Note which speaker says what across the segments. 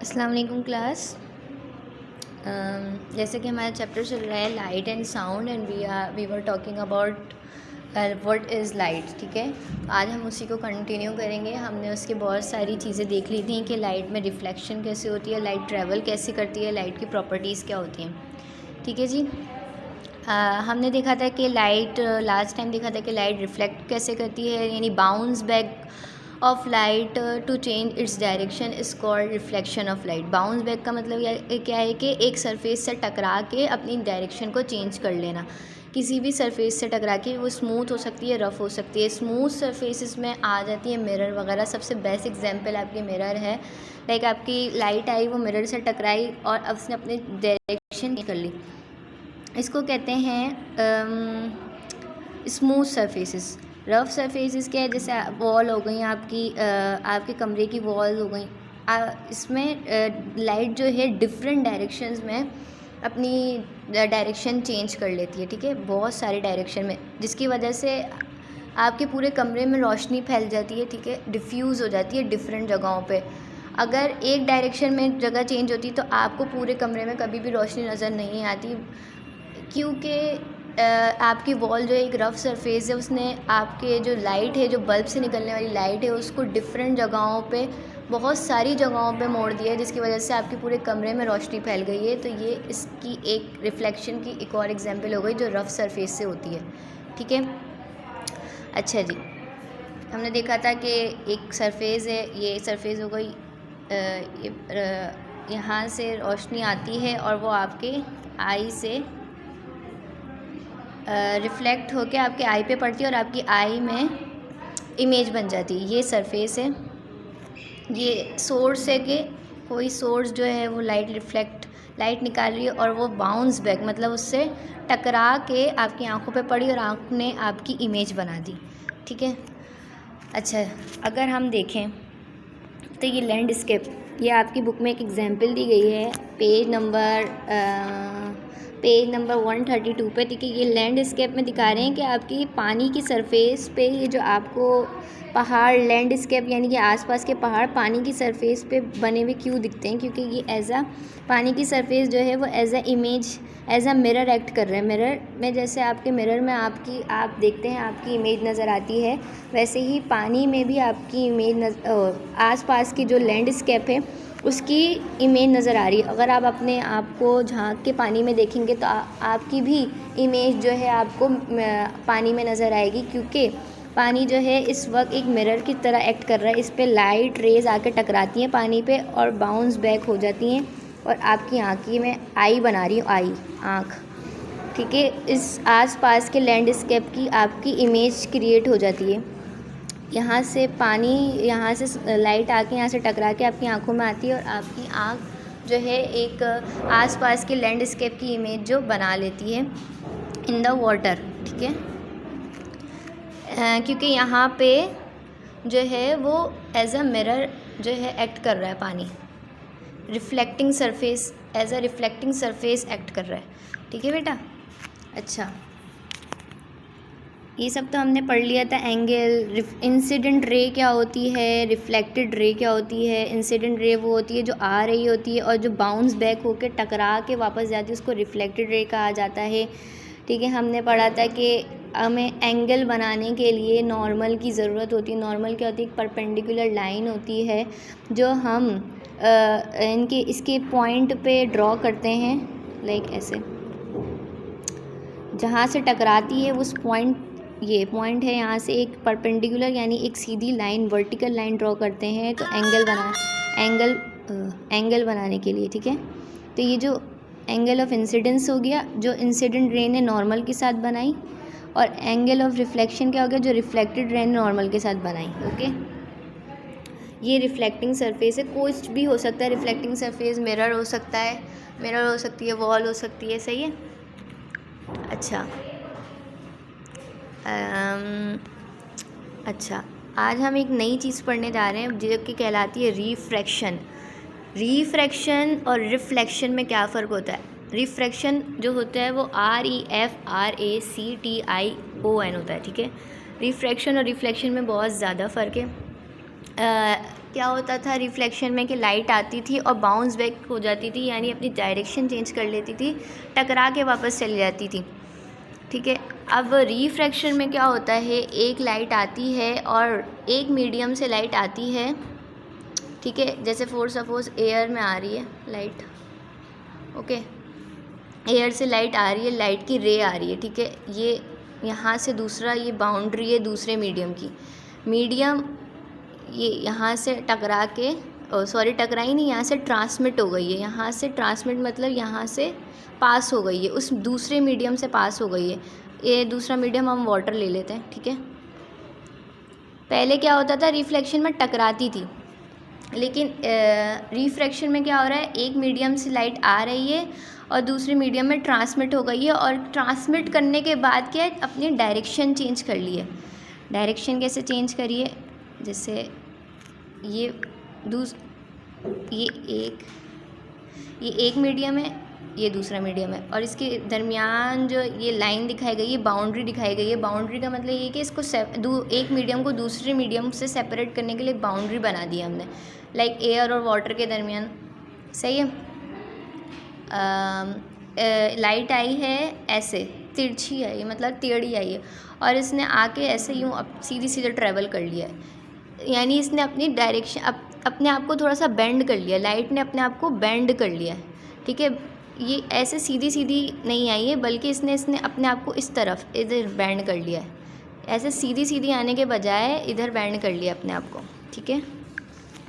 Speaker 1: अस्सलाम वालेकुम क्लास। जैसे कि हमारा चैप्टर चल रहा है light and sound and we were talking about what is light. ठीक है, तो आज हम उसी को कंटिन्यू करेंगे। हमने उसकी बहुत सारी चीज़ें देख ली थी कि लाइट में रिफ्लेक्शन कैसे होती है, लाइट ट्रैवल कैसे करती है, लाइट की प्रॉपर्टीज़ क्या होती हैं। ठीक है जी। हमने देखा था कि लाइट लास्ट टाइम देखा था कि लाइट रिफ्लेक्ट कैसे करती है, यानी bounce back of light to change its direction is called reflection of light. Bounce back का मतलब क्या है कि एक सरफेस से टकरा के अपनी डायरेक्शन को चेंज कर लेना। किसी भी सरफेस से टकरा के, वो स्मूथ हो सकती है, रफ़ हो सकती है। स्मूथ सरफेसेस में आ जाती है मिरर वगैरह। सबसे बेस्ट एग्जांपल आपकी मिरर है। लाइक आपकी लाइट आई, वो मिरर से टकराई और अब उसने अपनी डायरेक्शन कर ली। इसको कहते हैं स्मूथ सरफेसेस। रफ़ सरफेसेस क्या है, जैसे वॉल हो गई आपकी, आपके कमरे की वॉल हो गई। इसमें लाइट जो है डिफरेंट डायरेक्शंस में अपनी डायरेक्शन चेंज कर लेती है। ठीक है, बहुत सारी डायरेक्शन में, जिसकी वजह से आपके पूरे कमरे में रोशनी फैल जाती है। ठीक है, डिफ्यूज़ हो जाती है डिफरेंट जगहों पे। अगर एक डायरेक्शन में जगह चेंज होती तो आपको पूरे कमरे में कभी भी रोशनी नज़र नहीं आती, क्योंकि आपकी वॉल जो है एक रफ़ सरफेस है, उसने आपके जो लाइट है, जो बल्ब से निकलने वाली लाइट है, उसको डिफरेंट जगहों पे, बहुत सारी जगहों पे मोड़ दिया है, जिसकी वजह से आपके पूरे कमरे में रोशनी फैल गई है। तो ये इसकी एक रिफ्लेक्शन की एक और एग्जांपल हो गई जो रफ़ सरफेस से होती है। ठीक है, अच्छा जी। हमने देखा था कि एक सरफेस है, ये सरफेस हो गई, यहाँ से रोशनी आती है और वो आपके आई से रिफ़्लेक्ट होके आपके आई पे पड़ती है और आपकी आई में इमेज बन जाती है। ये सरफेस है, ये सोर्स है कि कोई सोर्स जो है वो लाइट निकाल रही है और वो बाउंस बैक, मतलब उससे टकरा के आपकी आंखों पे पड़ी और आँख ने आपकी इमेज बना दी। ठीक है, अच्छा, अगर हम देखें तो ये लैंडस्केप, ये आपकी बुक में एक एग्जांपल दी गई है पेज नंबर 132 पे। ठीक है, ये लैंडस्केप में दिखा रहे हैं कि आपकी पानी की सरफेस पे ये जो आपको पहाड़, लैंडस्केप यानी कि आसपास के पहाड़ पानी की सरफेस पे बने हुए क्यों दिखते हैं, क्योंकि ये पानी की सरफेस जो है वो एज अ मिरर एक्ट कर रहे हैं। मिरर में, जैसे आपके मिरर में आप देखते हैं आपकी इमेज नज़र आती है, वैसे ही पानी में भी आपकी इमेज आसपास की जो लैंडस्केप है उसकी इमेज नज़र आ रही है। अगर आप अपने आप को झांक के पानी में देखेंगे तो आपकी भी इमेज जो है आपको पानी में नज़र आएगी, क्योंकि पानी जो है इस वक्त एक मिरर की तरह एक्ट कर रहा है। इस पे लाइट रेज आके टकराती हैं पानी पे और बाउंस बैक हो जाती हैं और आपकी आँखी में आई बना रही हूँ, आँख। ठीक है, इस आसपास के लैंडस्केप की आपकी इमेज क्रिएट हो जाती है। यहाँ से लाइट आके यहाँ से टकरा के आपकी आंखों में आती है और आपकी आँख जो है एक आसपास के लैंडस्केप की इमेज जो बना लेती है इन द वाटर। ठीक है, क्योंकि यहाँ पे जो है वो एज अ मिरर जो है एक्ट कर रहा है, पानी reflecting surface, as a reflecting surface act कर रहा है। ठीक है बेटा, अच्छा, ये सब तो हमने पढ़ लिया था। एंगल, इंसिडेंट रे क्या होती है, रिफ्लेक्टेड रे क्या होती है। इंसिडेंट रे वो होती है जो आ रही होती है और जो बाउंस बैक होकर टकरा के वापस जाती है, उसको रिफ्लेक्टेड रे कहा जाता है। ठीक है, हमने पढ़ा था कि हमें एंगल बनाने के लिए नॉर्मल की ज़रूरत होती है। नॉर्मल क्या होती है, एक परपेंडिकुलर लाइन होती है जो हम इसके पॉइंट पे ड्रॉ करते हैं, लाइक ऐसे, जहाँ से टकराती है उस पॉइंट, ये पॉइंट है, यहाँ से एक परपेंडिकुलर यानी एक सीधी लाइन, वर्टिकल लाइन ड्रॉ करते हैं तो एंगल बनाने के लिए। ठीक है, तो ये जो एंगल ऑफ इंसिडेंस हो गया, जो इंसिडेंट रे ने नॉर्मल के साथ बनाई, और एंगल ऑफ रिफ्लेक्शन क्या हो गया, जो रिफ्लेक्टेड रे ने नॉर्मल के साथ बनाई। ओके, ये रिफ्लेक्टिंग सरफेस है, कुछ भी हो सकता है रिफ्लेक्टिंग सरफेस, मिरर हो सकता है, मिरर हो सकती है, वॉल हो सकती है। सही है, अच्छा, अच्छा, आज हम एक नई चीज़ पढ़ने जा रहे हैं जो कि कहलाती है रिफ्रैक्शन। रिफ्रैक्शन और रिफ्लेक्शन में क्या फ़र्क होता है। रिफ्रैक्शन जो होता है वो REFRACTION होता है। ठीक है, रिफ्रैक्शन और रिफ्लेक्शन में बहुत ज़्यादा फ़र्क है। क्या होता था रिफ्लेक्शन में कि लाइट आती थी और बाउंस बैक हो जाती थी, यानी अपनी डायरेक्शन चेंज कर लेती थी, टकरा के वापस चली जाती थी, ठीक है। अब रिफ्रैक्शन में क्या होता है, एक लाइट आती है और एक मीडियम से लाइट आती है, ठीक है। जैसे फॉर सपोज एयर में आ रही है लाइट, ओके, एयर से लाइट आ रही है, लाइट की रे आ रही है, ठीक है। ये यहाँ से दूसरा, ये बाउंड्री है दूसरे मीडियम की, मीडियम ये यहाँ से टकरा के सॉरी टकराई नहीं, यहाँ से ट्रांसमिट हो गई है, यहाँ से ट्रांसमिट मतलब यहाँ से पास हो गई है, उस दूसरे मीडियम से पास हो गई है। ये दूसरा मीडियम हम वाटर ले लेते हैं, ठीक है। पहले क्या होता था, रिफ्लेक्शन में टकराती थी, लेकिन रिफ्रैक्शन में क्या हो रहा है, एक मीडियम से लाइट आ रही है और दूसरे मीडियम में ट्रांसमिट हो गई है, और ट्रांसमिट करने के बाद क्या है, अपनी डायरेक्शन चेंज कर ली है। डायरेक्शन कैसे चेंज करिए, जैसे ये एक मीडियम है, ये दूसरा मीडियम है, और इसके दरमियान जो ये लाइन दिखाई गई है, बाउंड्री दिखाई गई है। बाउंड्री का मतलब ये कि इसको एक मीडियम को दूसरे मीडियम से सेपरेट करने के लिए बाउंड्री बना दी हमने, लाइक एयर और वाटर के दरमियान, सही है। लाइट आई है ऐसे तिरछी आई है, मतलब टेढ़ी आई है, और इसने आके ऐसे यूँ सीधी सीधे ट्रैवल कर लिया है, यानी इसने अपनी डायरेक्शन अपने आप को थोड़ा सा बेंड कर लिया, लाइट ने अपने आप को बेंड कर लिया है, ठीक है। ये ऐसे सीधी सीधी नहीं आई है, बल्कि इसने अपने आप को इस तरफ इधर बैंड कर लिया है, ऐसे सीधी सीधी आने के बजाय इधर बैंड कर लिया अपने आप को, ठीक है।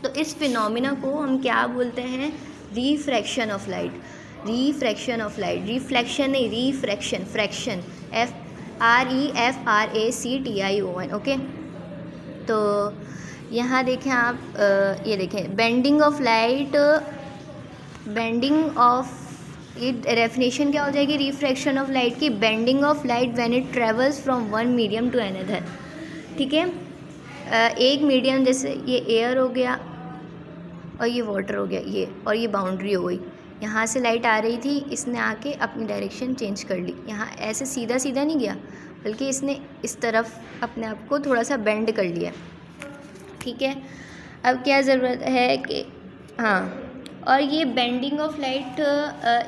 Speaker 1: तो इस फिनोमिना को हम क्या बोलते हैं, refraction of light. Refraction of light, reflection नहीं, रिफ्रैक्शन, फ्रैक्शन, REFRACTION, ओके। तो यहाँ देखें आप, ये देखें bending of light, bending of, ये डेफिनेशन क्या हो जाएगी रिफ्रैक्शन ऑफ लाइट की, bending of light when it travels from one medium to another, ठीक है। एक मीडियम जैसे ये एयर हो गया और ये वाटर हो गया, ये और ये बाउंड्री हो गई, यहाँ से लाइट आ रही थी, इसने आके अपनी डायरेक्शन चेंज कर ली, यहाँ ऐसे सीधा सीधा नहीं गया, बल्कि इसने इस तरफ अपने आप को थोड़ा सा बेंड कर लिया, ठीक है। अब क्या ज़रूरत है कि हाँ, और ये bending of light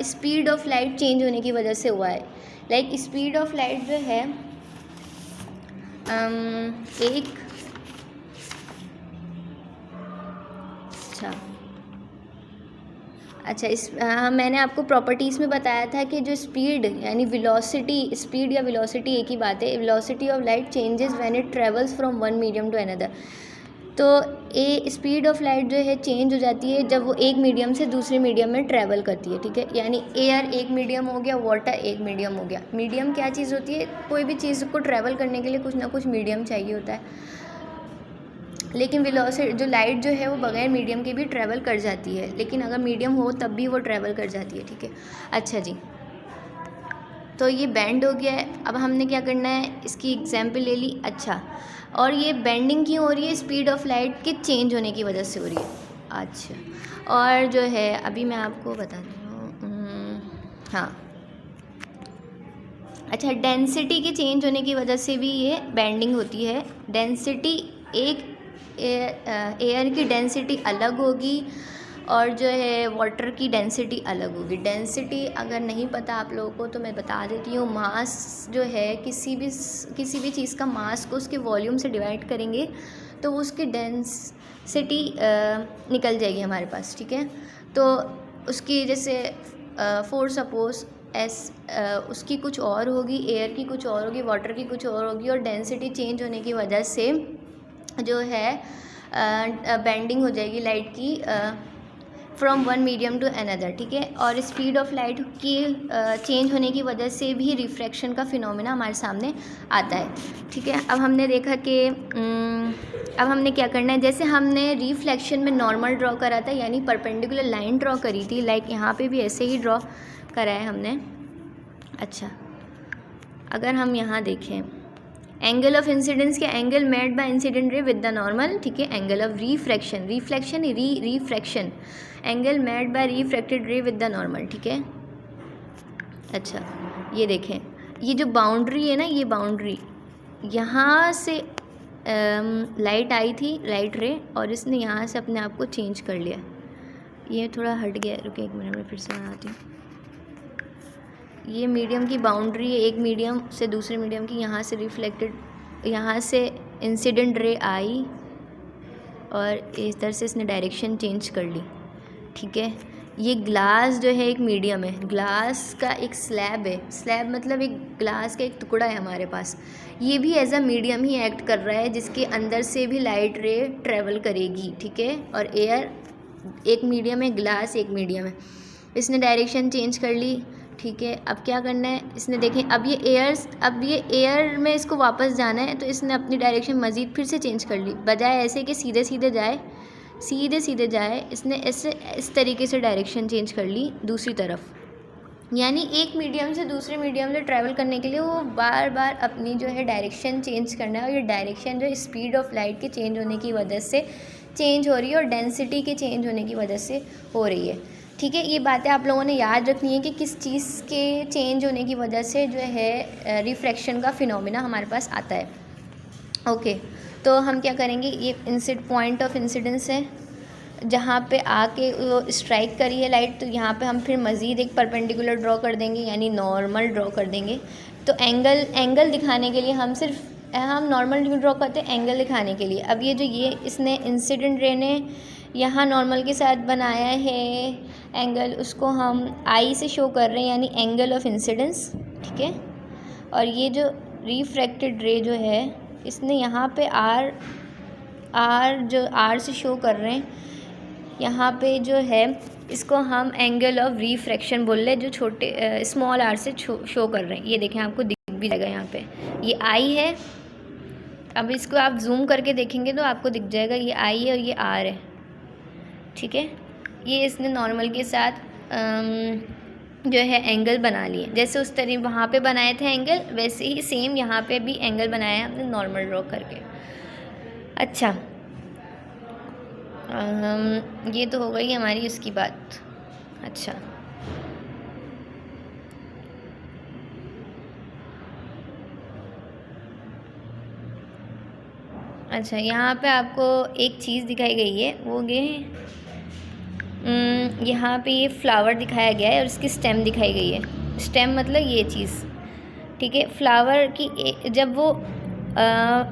Speaker 1: speed of light change होने की वजह से हुआ है, लाइक स्पीड ऑफ लाइट जो है मैंने आपको प्रॉपर्टीज़ में बताया था कि जो स्पीड यानी वेलोसिटी, स्पीड या वेलोसिटी एक ही बात है, velocity of light changes when it travels from one medium to another. तो ये स्पीड ऑफ लाइट जो है चेंज हो जाती है जब वो एक मीडियम से दूसरे मीडियम में ट्रैवल करती है, ठीक है। यानी एयर एक मीडियम हो गया, वाटर एक मीडियम हो गया। मीडियम क्या चीज़ होती है, कोई भी चीज़ को ट्रैवल करने के लिए कुछ ना कुछ मीडियम चाहिए होता है, लेकिन वेलोसिटी जो लाइट जो है वो बगैर मीडियम के भी ट्रैवल कर जाती है, लेकिन अगर मीडियम हो तब भी वो ट्रैवल कर जाती है, ठीक है। अच्छा जी, तो ये बेंड हो गया है। अब हमने क्या करना है, इसकी एग्जांपल ले ली। अच्छा, और ये बेंडिंग क्यों हो रही है, स्पीड ऑफ लाइट के चेंज होने की वजह से हो रही है। अच्छा, और जो है अभी मैं आपको बता रही हूँ, हाँ, अच्छा, डेंसिटी के चेंज होने की वजह से भी ये बेंडिंग होती है। डेंसिटी एक एयर की डेंसिटी अलग होगी और जो है वाटर की डेंसिटी अलग होगी। डेंसिटी अगर नहीं पता आप लोगों को तो मैं बता देती हूँ, मास जो है किसी भी चीज़ का मास को उसके वॉल्यूम से डिवाइड करेंगे तो उसकी डेंसिटी निकल जाएगी हमारे पास, ठीक है। तो उसकी जैसे फॉर सपोज उसकी कुछ और होगी, एयर की कुछ और होगी, वाटर की कुछ और होगी, और डेंसिटी चेंज होने की वजह से जो है बेंडिंग हो जाएगी लाइट की from one medium to another, ठीक है। और स्पीड ऑफ लाइट की चेंज होने की वजह से भी रिफ्रैक्शन का फिनोमेना हमारे सामने आता है, ठीक है। अब हमने देखा कि अब हमने क्या करना है, जैसे हमने रिफ्लेक्शन में नॉर्मल ड्रॉ करा था, यानी परपेंडिकुलर लाइन ड्रॉ करी थी, लाइक यहाँ पे भी ऐसे ही ड्रॉ करा है हमने। अच्छा, अगर हम यहाँ देखें एंगल ऑफ इंसिडेंस के angle made by incident ray with the normal, ठीक है। Angle of refraction, refraction angle made by refracted रे विद द नॉर्मल, ठीक है। अच्छा, ये देखें, ये जो बाउंड्री है ना, ये बाउंड्री यहाँ से लाइट आई थी, लाइट रे, और इसने यहाँ से अपने आप को चेंज कर लिया। ये थोड़ा हट गया, रुके एक मिनट में फिर से बनाती हूँ। ये मीडियम की बाउंड्री है, एक मीडियम से दूसरे मीडियम की, यहाँ से रिफ्लेक्टेड, यहाँ से इंसिडेंट रे आई और इस तरह से इसने डायरेक्शन चेंज कर ली। ठीक है, ये ग्लास जो है एक मीडियम है, ग्लास का एक स्लैब है, स्लैब मतलब एक ग्लास का एक टुकड़ा है हमारे पास, ये भी एज अ मीडियम ही एक्ट कर रहा है, जिसके अंदर से भी लाइट रे ट्रेवल करेगी। ठीक है, और एयर एक मीडियम है, ग्लास एक मीडियम है, इसने डायरेक्शन चेंज कर ली। ठीक है, अब क्या करना है, इसने देखें अब ये एयर में इसको वापस जाना है, तो इसने अपनी डायरेक्शन मज़ीद फिर से चेंज कर ली। बजाय ऐसे कि सीधे सीधे जाए, इसने ऐसे इस तरीके से डायरेक्शन चेंज कर ली दूसरी तरफ। यानी एक मीडियम से दूसरे मीडियम से ट्रैवल करने के लिए वो बार बार अपनी जो है डायरेक्शन चेंज करना है, और ये डायरेक्शन जो स्पीड ऑफ लाइट के चेंज होने की वजह से चेंज हो रही है और डेंसिटी के चेंज होने की वजह से हो रही है। ठीक है, ये बातें आप लोगों ने याद रखनी है कि किस चीज़ के चेंज होने की वजह से जो है रिफ्रैक्शन का फिनोमिना हमारे पास आता है। ओके, तो हम क्या करेंगे, ये पॉइंट ऑफ इंसिडेंस है जहाँ पे आके वो स्ट्राइक करी है लाइट, तो यहाँ पे हम फिर मज़ीद एक परपेंडिकुलर ड्रॉ कर देंगे, यानी नॉर्मल ड्रॉ कर देंगे। तो एंगल दिखाने के लिए हम नॉर्मल ड्रॉ करते हैं एंगल दिखाने के लिए। अब ये इसने इंसिडेंट रे ने यहाँ नॉर्मल के साथ बनाया है एंगल, उसको हम आई से शो कर रहे हैं, यानी एंगल ऑफ इंसिडेंस। ठीक है, और ये जो रिफ्रैक्टेड रे जो है इसने यहाँ पे आर से शो कर रहे हैं, यहाँ पे जो है इसको हम एंगल ऑफ रिफ्रैक्शन बोल रहे हैं, जो छोटे स्मॉल आर से शो कर रहे हैं। ये देखें, आपको दिख भी जाएगा, यहाँ पे ये आई है। अब इसको आप जूम करके देखेंगे तो आपको दिख जाएगा, ये आई है और ये आर है। ठीक है, ये इसने नॉर्मल के साथ जो है एंगल बना लिए, जैसे उस तरह वहाँ पे बनाए थे एंगल, वैसे ही सेम यहाँ पे भी एंगल बनाया है हमने नॉर्मल ड्रॉ करके। अच्छा, ये तो हो गई हमारी उसकी बात। अच्छा, यहाँ पे आपको एक चीज़ दिखाई गई है, वो ये यहाँ पे ये फ्लावर दिखाया गया है और इसकी स्टेम दिखाई गई है। स्टेम मतलब ये चीज़। ठीक है, फ्लावर की जब वो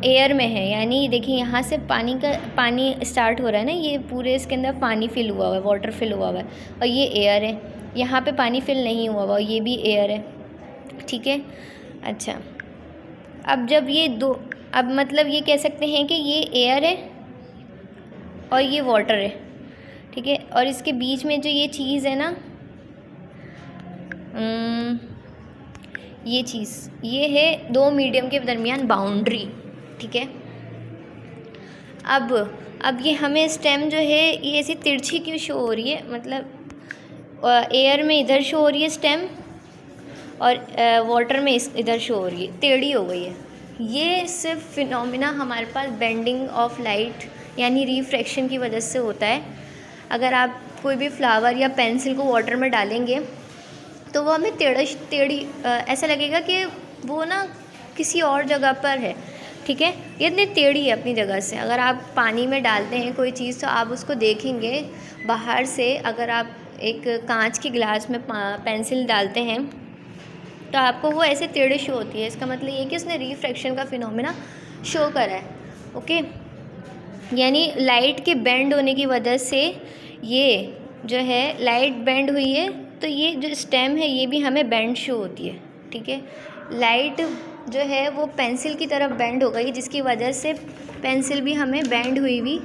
Speaker 1: एयर में है, यानी देखिए यहाँ से पानी स्टार्ट हो रहा है ना, ये पूरे इसके अंदर पानी फिल हुआ हुआ है, वाटर फिल हुआ हुआ है, और ये एयर है। यहाँ पे पानी फिल नहीं हुआ हुआ, ये भी एयर है। ठीक है, अच्छा, अब जब अब मतलब ये कह सकते हैं कि ये एयर है और ये वाटर है। ठीक है, और इसके बीच में जो ये चीज़ है ना, ये चीज़ ये है दो मीडियम के दरमियान बाउंड्री। ठीक है, अब ये हमें स्टेम जो है ये ऐसी तिरछी क्यों शो हो रही है, मतलब एयर में इधर शो हो रही है स्टेम और वाटर में इधर शो हो रही है, टेढ़ी हो गई है। ये सिर्फ फिनोमिना हमारे पास बेंडिंग ऑफ लाइट यानी रिफ्रैक्शन की वजह से होता है। अगर आप कोई भी फ्लावर या पेंसिल को वाटर में डालेंगे तो वो हमें टेढ़ी ऐसा लगेगा कि वो ना किसी और जगह पर है। ठीक है, ये इतनी टेढ़ी है अपनी जगह से। अगर आप पानी में डालते हैं कोई चीज़ तो आप उसको देखेंगे बाहर से, अगर आप एक कांच के गिलास में पेंसिल डालते हैं तो आपको वो ऐसे टेढ़ी शो होती है। इसका मतलब ये कि उसने रिफ्रैक्शन का फिनोमिना शो करा है। ओके, यानी लाइट के बेंड होने की वजह से ये जो है लाइट बेंड हुई है, तो ये जो स्टेम है ये भी हमें बेंड शो होती है। ठीक है, लाइट जो है वो पेंसिल की तरफ बेंड हो गई, जिसकी वजह से पेंसिल भी हमें बेंड हुई भी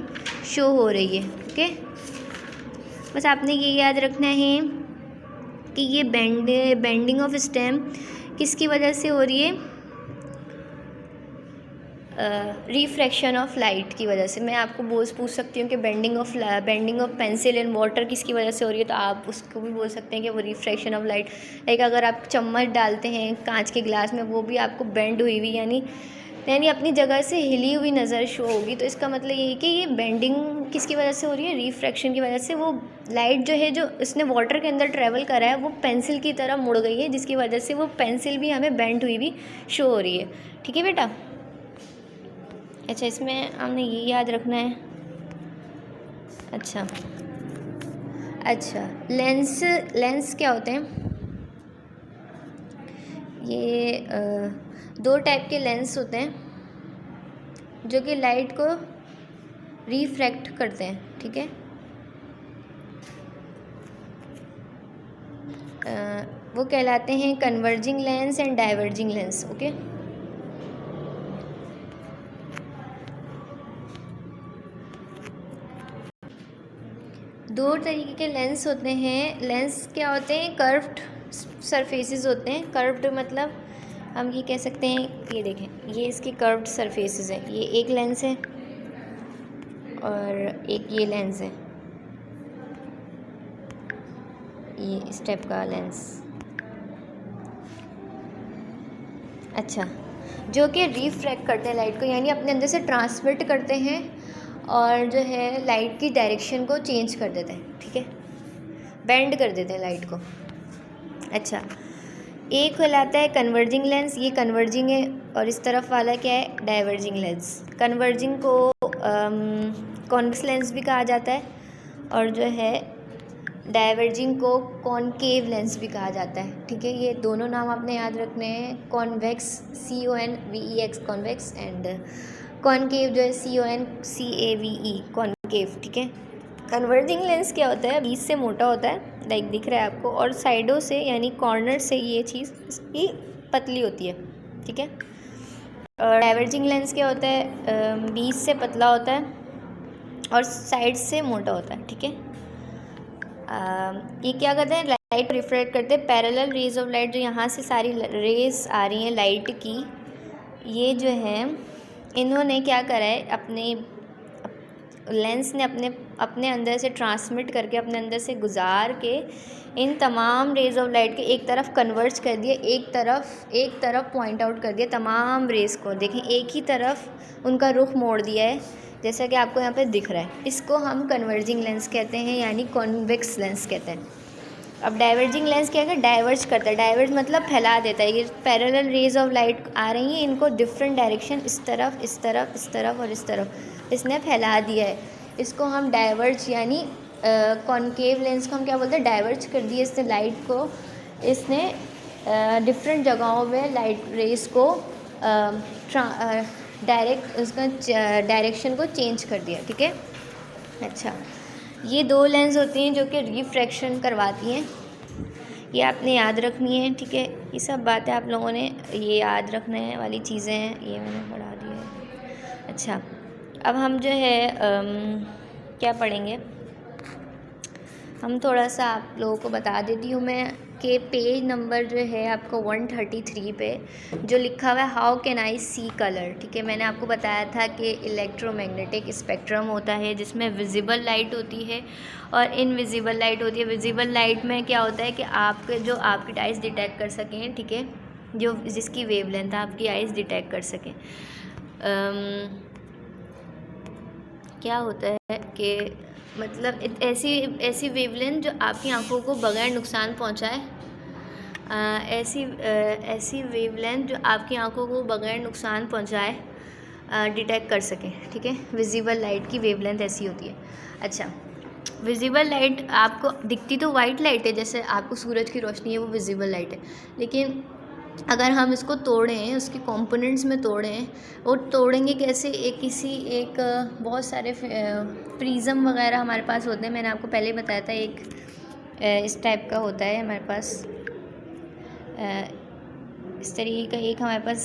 Speaker 1: शो हो रही है। ओके, बस आपने ये याद रखना है कि ये बेंडिंग ऑफ स्टेम किसकी वजह से हो रही है, रिफ्रैक्शन ऑफ लाइट की वजह से। मैं आपको पूछ सकती हूँ कि bending of pencil in water किसकी वजह से हो रही है, तो आप उसको भी बोल सकते हैं कि वो रिफ्रैक्शन ऑफ लाइट। लाइक अगर आप चम्मच डालते हैं कांच के गिलास में, वो भी आपको बेंड हुई हुई यानी अपनी जगह से हिली हुई नज़र शो होगी। तो इसका मतलब ये है कि ये बेंडिंग किसकी वजह से हो रही है, रिफ्रैक्शन की वजह से। वो लाइट जो है जो इसने वाटर के अंदर ट्रैवल करा है वो पेंसिल की तरह मुड़ गई है, जिसकी वजह से वो पेंसिल भी हमें बेंड हुई भी शो हो रही है। ठीक है बेटा, अच्छा, इसमें हमने ये याद रखना है। अच्छा लेंस क्या होते हैं? ये दो टाइप के लेंस होते हैं जो कि लाइट को रिफ्रैक्ट करते हैं, ठीक है। वो कहलाते हैं converging lens and diverging lens, okay. दो तरीके के लेंस होते हैं। लेंस क्या होते हैं? कर्व्ड सरफेसेस होते हैं। कर्व्ड मतलब हम ये कह सकते हैं, ये देखें, ये इसकी कर्व्ड सरफेसेस हैं। ये एक लेंस है और एक ये लेंस है, ये इस टाइप का लेंस। अच्छा, जो कि रिफ्रैक्ट करते हैं लाइट को, यानी अपने अंदर से ट्रांसमिट करते हैं और जो है लाइट की डायरेक्शन को चेंज कर देते हैं, ठीक है, बेंड कर देते हैं लाइट को। अच्छा, एक कहलाता है कन्वर्जिंग लेंस, ये कन्वर्जिंग है, और इस तरफ वाला क्या है? Diverging lens. कन्वर्जिंग को कॉन्वेक्स लेंस भी कहा जाता है और जो है डाइवर्जिंग को कॉनकेव लेंस भी कहा जाता है, ठीक है। ये दोनों नाम आपने याद रखने हैं। Convex CONVEX convex, and concave जो है CONCAVE कॉनकेव, ठीक है। कन्वर्जिंग लेंस क्या होता है? बीच से मोटा होता है, लाइक दिख रहा है आपको, और साइडों से यानी कॉर्नर से ये चीज़ इसकी पतली होती है, ठीक है। और डाइवर्जिंग लेंस क्या होता है? बीच से पतला होता है और साइड से मोटा होता है, ठीक है। ये क्या करते हैं? लाइट रिफ्लेक्ट करते हैं। पैरेलल रेज ऑफ लाइट, जो यहाँ से सारी रेज आ रही हैं लाइट की, ये जो है इन्होंने क्या करा है, अपने लेंस ने अपने अंदर से ट्रांसमिट करके, अपने अंदर से गुजार के इन तमाम रेज ऑफ लाइट के एक तरफ कन्वर्ज कर दिए, एक तरफ पॉइंट आउट कर दिया तमाम रेज को। देखें, एक ही तरफ उनका रुख मोड़ दिया है, जैसा कि आपको यहाँ पे दिख रहा है। इसको हम कन्वर्जिंग लेंस कहते हैं, यानी कॉन्वेक्स लेंस कहते हैं। अब डाइवर्जिंग लेंस क्या है? डाइवर्ज करता है। डाइवर्ज मतलब फैला देता है। ये पैरेलल रेज ऑफ लाइट आ रही हैं, इनको डिफरेंट डायरेक्शन, इस तरफ, इस तरफ, इस तरफ और इस तरफ इसने फैला दिया है। इसको हम डाइवर्ज, यानी कॉनकेव लेंस को हम क्या बोलते हैं? डाइवर्ज कर दिया इसने लाइट को, इसने डिफरेंट जगहों में लाइट रेस को उसका डायरेक्शन को चेंज कर दिया, ठीक है। अच्छा, ये दो लेंस होती हैं जो कि रिफ्रैक्शन करवाती हैं, ये आपने याद रखनी है, ठीक है। ये सब बातें आप लोगों ने ये याद रखने वाली चीज़ें हैं, ये मैंने पढ़ा दी है। अच्छा, अब हम जो है क्या पढ़ेंगे, हम थोड़ा सा आप लोगों को बता देती हूँ मैं कि पेज नंबर जो है आपको 133 पे जो लिखा हुआ है how can I see colour, ठीक है। मैंने आपको बताया था कि इलेक्ट्रोमैग्नेटिक स्पेक्ट्रम होता है जिसमें विजिबल लाइट होती है और इनविजिबल लाइट होती है। विजिबल लाइट में क्या होता है कि आपकी आइज़ डिटेक्ट कर सकें, ठीक है, जो जिसकी वेवलेंथ आपकी आइज़ डिटेक्ट कर सकें। क्या होता है कि मतलब ऐसी वेवलेंथ जो आपकी आंखों को बगैर नुकसान पहुंचाए, ऐसी वेवलेंथ जो आपकी आंखों को बगैर नुकसान पहुंचाए डिटेक्ट कर सकें, ठीक है। विजिबल लाइट की वेवलेंथ ऐसी होती है। अच्छा, विजिबल लाइट आपको दिखती तो वाइट लाइट है, जैसे आपको सूरज की रोशनी है वो विजिबल लाइट है, लेकिन अगर हम इसको तोड़ें, उसके कंपोनेंट्स में तोड़ें, और तोड़ेंगे कैसे? एक बहुत सारे प्रिज्म वगैरह हमारे पास होते हैं। मैंने आपको पहले ही बताया था, एक इस टाइप का होता है हमारे पास, इस तरीके का एक हमारे पास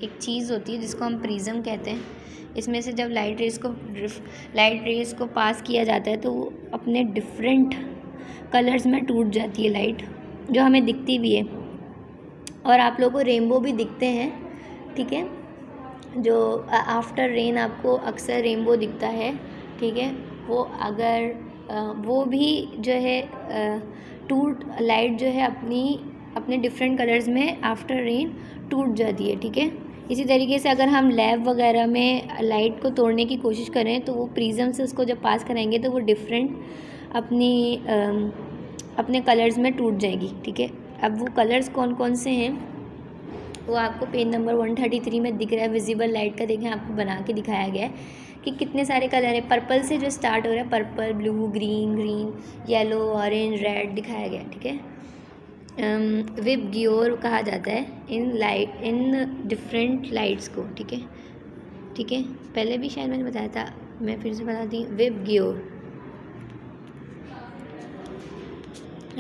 Speaker 1: एक चीज़ होती है जिसको हम प्रिज्म कहते हैं। इसमें से जब लाइट रेज़ को पास किया जाता है तो वो अपने डिफरेंट कलर्स में टूट जाती है लाइट, जो हमें दिखती भी है, और आप लोगों को रेनबो भी दिखते हैं, ठीक है। जो आफ्टर रेन आपको अक्सर रेनबो दिखता है, ठीक है। वो अगर वो भी जो है लाइट जो है अपने डिफरेंट कलर्स में आफ्टर रेन टूट जाती है, ठीक है। इसी तरीके से अगर हम लैब वगैरह में लाइट को तोड़ने की कोशिश करें तो वो प्रिज्म से उसको जब पास कराएंगे तो वो डिफरेंट अपने कलर्स में टूट जाएगी, ठीक है। अब वो कलर्स कौन कौन से हैं वो आपको पेज नंबर 133 में दिख रहा है। विजिबल लाइट का देखें आपको बना के दिखाया गया है कि कितने सारे कलर है। पर्पल से जो स्टार्ट हो रहा है, purple, blue, green, yellow, orange, red दिखाया गया है, ठीक है। विब गियोर कहा जाता है इन डिफरेंट लाइट्स को, ठीक है, ठीक है। पहले भी शायद मैंने बताया था, मैं फिर से बताती हूँ। विब गियोर,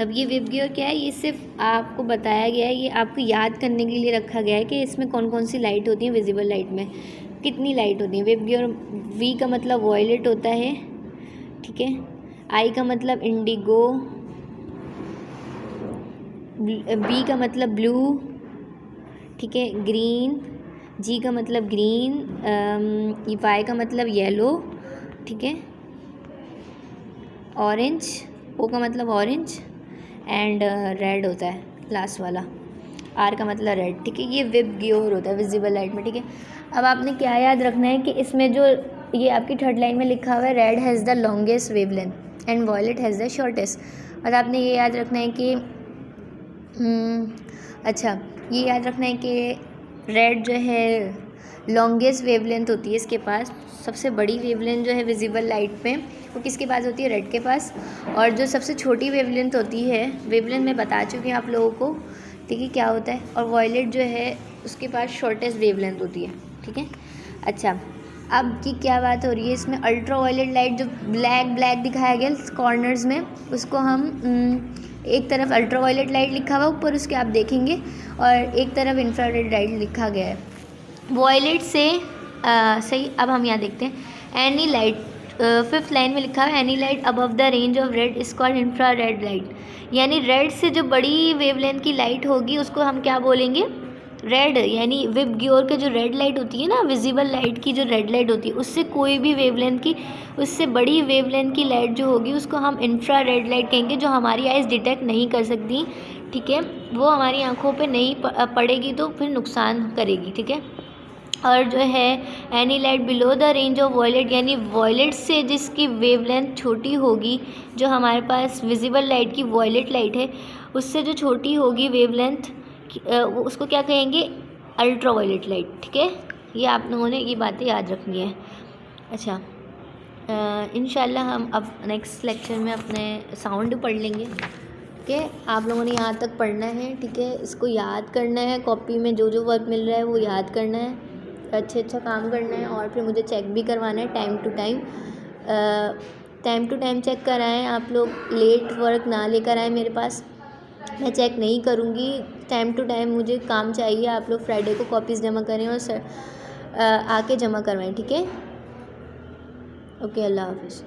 Speaker 1: अब ये विब गियर क्या है, ये सिर्फ आपको बताया गया है, ये आपको याद करने के लिए रखा गया है कि इसमें कौन कौन सी लाइट होती है। विजिबल लाइट में कितनी लाइट होती है। विब गियर, वी का मतलब वॉयलेट होता है, ठीक है। आई का मतलब इंडिगो, बी का मतलब ब्लू, ठीक है, ग्रीन, जी का मतलब ग्रीन, वाई का मतलब येलो, ठीक है, ऑरेंज, ओ का मतलब ऑरेंज, एंड रेड होता है लास्ट वाला, आर का मतलब रेड, ठीक है। ये विब गियोर होता है विजिबल लाइट में, ठीक है। अब आपने क्या याद रखना है कि इसमें जो ये आपकी थर्ड लाइन में लिखा हुआ है, red has the longest wavelength and violet has the shortest. और आपने ये याद रखना है कि अच्छा, ये याद रखना है कि रेड जो है लॉन्गेस्ट वेवलेंथ होती है इसके पास। सबसे बड़ी वेवलेंथ जो है विजिबल लाइट में वो किसके पास होती है, रेड के पास। और जो सबसे छोटी वेवलेंथ होती है, वेवलेंथ मैं बता चुकी हूँ आप लोगों को, ठीक है, क्या होता है। और वॉयलेट जो है उसके पास शॉर्टेस्ट वेवलेंथ होती है, ठीक है। अच्छा, अब की क्या बात हो रही है इसमें, अल्ट्रा वायलेट लाइट जो ब्लैक दिखाया गया कॉर्नर्स में, उसको हम एक तरफ अल्ट्रा वायलेट लाइट लिखा हुआ ऊपर उसके आप देखेंगे, और एक तरफ इंफ्रारेड लाइट लिखा गया है। वॉयलेट से सही। अब हम यहाँ देखते हैं, एनी लाइट, फिफ्थ लाइन में लिखा है, any light above the range of red is called infrared light. यानी रेड से जो बड़ी वेवलेंथ की लाइट होगी उसको हम क्या बोलेंगे, रेड। यानी विब गियोर के जो रेड लाइट होती है ना, विजिबल लाइट की जो रेड लाइट होती है, उससे कोई भी वेवलेंथ की, उससे बड़ी वेवलेंथ की लाइट जो होगी उसको हम इंफ्रारेड लाइट कहेंगे, जो हमारी आइज़ डिटेक्ट नहीं कर सकती, ठीक है। वो हमारी आँखों पे नहीं पड़ेगी तो फिर नुकसान करेगी, ठीक है। और जो है any light below the range of violet, यानी वॉयलेट से जिसकी वेवलेंथ छोटी होगी, जो हमारे पास विजिबल लाइट की वॉयलेट लाइट है उससे जो छोटी होगी वेवलेंथ, उसको क्या कहेंगे, अल्ट्रा वायलेट लाइट, ठीक है। ये आप लोगों ने ये बातें याद रखनी है। अच्छा, इंशाल्लाह हम अब नेक्स्ट लेक्चर में अपने साउंड पढ़ लेंगे, ठीक है। आप लोगों ने यहाँ तक पढ़ना है, ठीक है। इसको याद करना है, कॉपी में जो जो वर्क मिल रहा है वो याद करना है, अच्छा काम करना है, और फिर मुझे चेक भी करवाना है टाइम टू टाइम चेक कराएं आप लोग। लेट वर्क ना लेकर आएँ मेरे पास, मैं चेक नहीं करूँगी। टाइम टू टाइम मुझे काम चाहिए। आप लोग फ्राइडे को कॉपीज़ जमा करें और आके जमा करवाएं, ठीक है। ओके, अल्लाह हाफ़िज़।